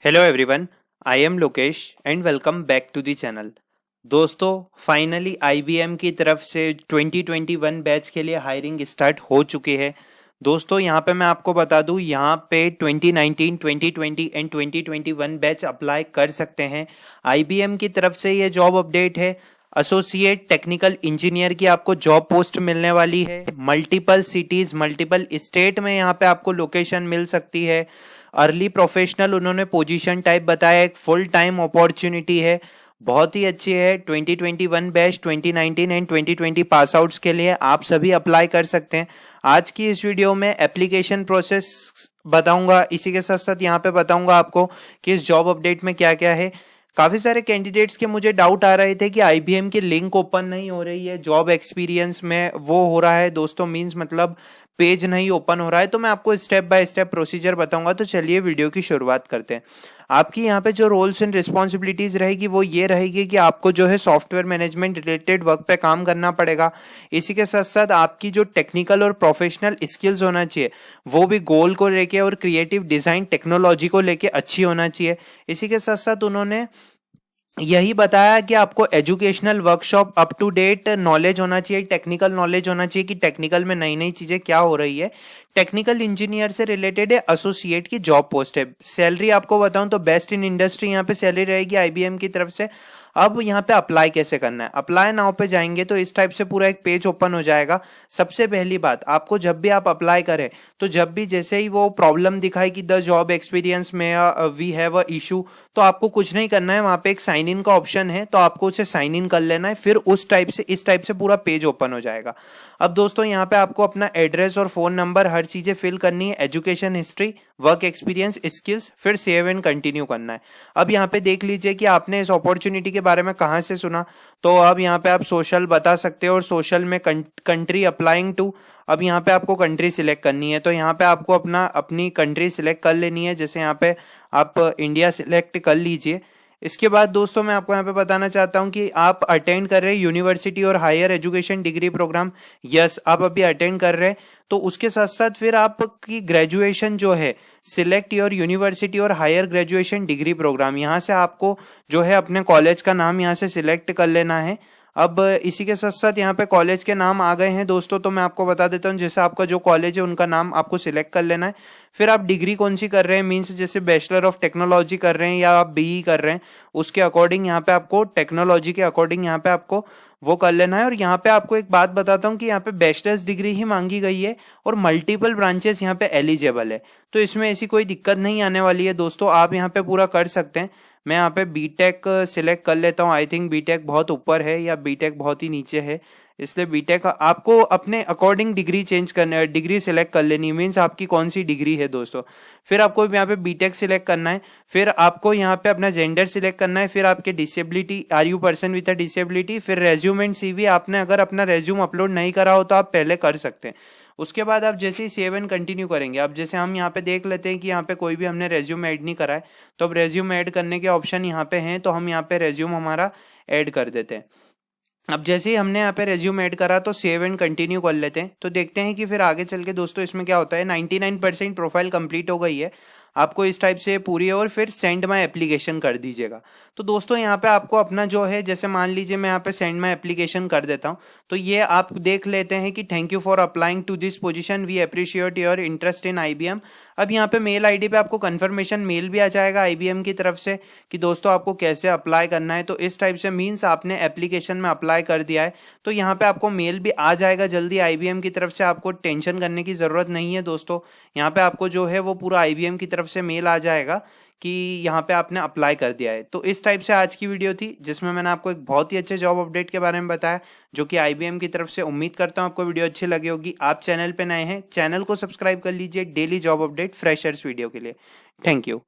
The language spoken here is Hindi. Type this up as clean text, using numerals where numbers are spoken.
Hello everyone, I am Lokesh and welcome back to the channel. दोस्तों, फाइनली आईबीएम की तरफ से 2021 बैच के लिए हायरिंग स्टार्ट हो चुकी है। दोस्तों, यहाँ पे मैं आपको बता दूँ, यहाँ पे 2019, 2020 एंड 2021 बैच अप्लाई कर सकते हैं। आईबीएम की तरफ से ये जॉब अपडेट है। एसोसिएट टेक्निकल इंजीनियर की आपको जॉब पोस्ट मिलने वाली है। मल्टीपल सिटीज, मल्टीपल स्टेट में यहाँ पे आपको लोकेशन मिल सकती है। अर्ली प्रोफेशनल उन्होंने पोजीशन टाइप बताया, एक फुल टाइम अपॉर्चुनिटी है, बहुत ही अच्छी है। 2021 बैच, 2019 एंड 2020 पास आउट्स के लिए आप सभी अप्लाई कर सकते हैं। आज की इस वीडियो में एप्लीकेशन प्रोसेस बताऊंगा, इसी के साथ साथ यहाँ पे बताऊंगा आपको कि इस जॉब अपडेट में क्या क्या है। काफी सारे कैंडिडेट्स के मुझे डाउट आ रहे थे कि आईबीएम की लिंक ओपन नहीं हो रही है, जॉब एक्सपीरियंस में वो हो रहा है दोस्तों, मींस मतलब पेज नहीं ओपन हो रहा है। तो मैं आपको स्टेप बाय स्टेप प्रोसीजर बताऊंगा। तो चलिए वीडियो की शुरुआत करते हैं। आपकी यहाँ पे जो रोल्स एंड रिस्पॉन्सिबिलिटीज रहेगी वो ये रहेगी कि आपको जो है सॉफ्टवेयर मैनेजमेंट रिलेटेड वर्क पे काम करना पड़ेगा। इसी के साथ साथ आपकी जो टेक्निकल और प्रोफेशनल स्किल्स होना चाहिए वो भी गोल को लेके और क्रिएटिव डिजाइन टेक्नोलॉजी को लेके अच्छी होना चाहिए। इसी के साथ साथ उन्होंने यही बताया कि आपको educational workshop up to date knowledge होना चाहिए, टेक्निकल नॉलेज होना चाहिए कि टेक्निकल में नई नई चीजें क्या हो रही है। टेक्निकल इंजीनियर से रिलेटेड है, एसोसिएट की जॉब पोस्ट है। सैलरी आपको बताऊं तो बेस्ट इन इंडस्ट्री यहाँ पे सैलरी रहेगी आईबीएम की तरफ से। अब यहाँ पे अप्लाई कैसे करना है, अप्लाई नाउ पे जाएंगे तो इस टाइप से पूरा एक पेज ओपन हो जाएगा। सबसे पहली बात, आपको जब भी आप अप्लाई करें तो जब भी जैसे ही वो प्रॉब्लम दिखाए कि द जॉब एक्सपीरियंस में वी हैव अ इशू, तो आपको कुछ नहीं करना है, वहां पे एक साइन इन का ऑप्शन है, तो आपको उसे साइन इन कर लेना है। फिर उस टाइप से इस टाइप से पूरा पेज ओपन हो जाएगा। अब दोस्तों, यहाँ पे आपको अपना एड्रेस और फोन नंबर हर चीजें फिल करनी है, education history, work experience, skills, फिर सेव एंड कंटिन्यू करना है। अब यहाँ पे देख लीजिए कि आपने इस अपॉर्चुनिटी के बारे में कहाँ से सुना। तो अब यहाँ पे आप सोशल बता सकते हो और सोशल में कंट्री अप्लाइंग टू। अब यहाँ पे आपको कंट्री सिलेक्ट करनी है, तो यहाँ पे आपको अपनी कंट्री सिलेक्ट कर लेनी है। जैसे यहाँ पे आप इंडिया सिलेक्ट कर लीजिए। इसके बाद दोस्तों, मैं आपको यहाँ पे बताना चाहता हूँ कि आप अटेंड कर रहे हैं यूनिवर्सिटी और higher education degree program. Yes, आप अभी अटेंड कर रहे हैं, तो उसके साथ साथ फिर आपकी ग्रेजुएशन जो है, सिलेक्ट योर यूनिवर्सिटी और हायर ग्रेजुएशन डिग्री प्रोग्राम, यहाँ से आपको जो है अपने कॉलेज का नाम यहाँ से सिलेक्ट कर लेना है। अब इसी के साथ साथ यहाँ पे कॉलेज के नाम आ गए हैं दोस्तों, तो मैं आपको बता देता हूँ। जैसे आपका जो कॉलेज है उनका नाम आपको सिलेक्ट कर लेना है। फिर आप डिग्री कौन सी कर रहे हैं, मीन्स जैसे बैचलर ऑफ टेक्नोलॉजी कर रहे हैं या आप बीई कर रहे हैं, उसके अकॉर्डिंग यहाँ पे आपको टेक्नोलॉजी के अकॉर्डिंग यहाँ पे आपको वो कर लेना है। और यहाँ पे आपको एक बात बताता हूँ कि यहाँ पे बैचलर्स डिग्री ही मांगी गई है और मल्टीपल ब्रांचेस यहाँ पे एलिजिबल है, तो इसमें ऐसी कोई दिक्कत नहीं आने वाली है दोस्तों, आप यहाँ पे पूरा कर सकते हैं। मैं यहाँ पे बीटेक सिलेक्ट कर लेता हूँ। आई थिंक बीटेक बहुत ऊपर है या बीटेक बहुत ही नीचे है, इसलिए बीटेक आपको अपने अकॉर्डिंग डिग्री चेंज करने, डिग्री सिलेक्ट कर लेनी, मीन्स आपकी कौन सी डिग्री है दोस्तों। फिर आपको यहाँ पे बीटेक सिलेक्ट करना है। फिर आपको यहाँ पे अपना जेंडर सिलेक्ट करना है। फिर आपके disability, are you person with a disability. फिर रेज्यूम एंड सीवी, आपने अगर अपना रेज्यूम अपलोड नहीं करा हो तो आप पहले कर सकते हैं। उसके बाद आप जैसे ही सेव एंड कंटिन्यू करेंगे, अब जैसे हम यहाँ पे देख लेते हैं कि यहाँ पे कोई भी हमने रेज्यूम ऐड नहीं करा है, तो अब रेज्यूम ऐड करने के ऑप्शन यहाँ पे हैं, तो हम यहाँ पे रेज्यूम हमारा ऐड कर देते हैं। अब जैसे ही हमने यहाँ पे रेज्यूम ऐड करा तो सेव एंड कंटिन्यू कर लेते हैं। तो देखते हैं कि फिर आगे चल के दोस्तों इसमें क्या होता है। 99% प्रोफाइल कंप्लीट हो गई है, आपको इस टाइप से पूरी है, और फिर सेंड माय एप्लीकेशन कर दीजिएगा। तो दोस्तों, यहाँ पे आपको अपना जो है, जैसे मान लीजिए मैं यहाँ पे सेंड माय एप्लीकेशन कर देता हूँ, तो ये आप देख लेते हैं कि thank you for applying to this position, we appreciate your interest in IBM. अब यहाँ पे मेल आईडी पे आपको कंफर्मेशन मेल भी आ जाएगा आईबीएम की तरफ से कि दोस्तों आपको कैसे अप्लाई करना है। तो इस टाइप से मीन्स आपने एप्लीकेशन में अप्लाई कर दिया है, तो यहाँ पे आपको मेल भी आ जाएगा जल्दी आईबीएम की तरफ से। आपको टेंशन करने की जरूरत नहीं है दोस्तों, यहाँ पे आपको जो है वो पूरा आईबीएम की तरफ से मेल आ जाएगा कि यहाँ पे आपने अप्लाई कर दिया है। तो इस टाइप से आज की वीडियो थी, जिसमें मैंने आपको एक बहुत ही अच्छे जॉब अपडेट के बारे में बताया, जो कि आईबीएम की तरफ से। उम्मीद करता हूँ आपको वीडियो अच्छी लगी होगी। आप चैनल पे नए हैं, चैनल को सब्सक्राइब कर लीजिए daily job update freshers video के लिए। Thank you.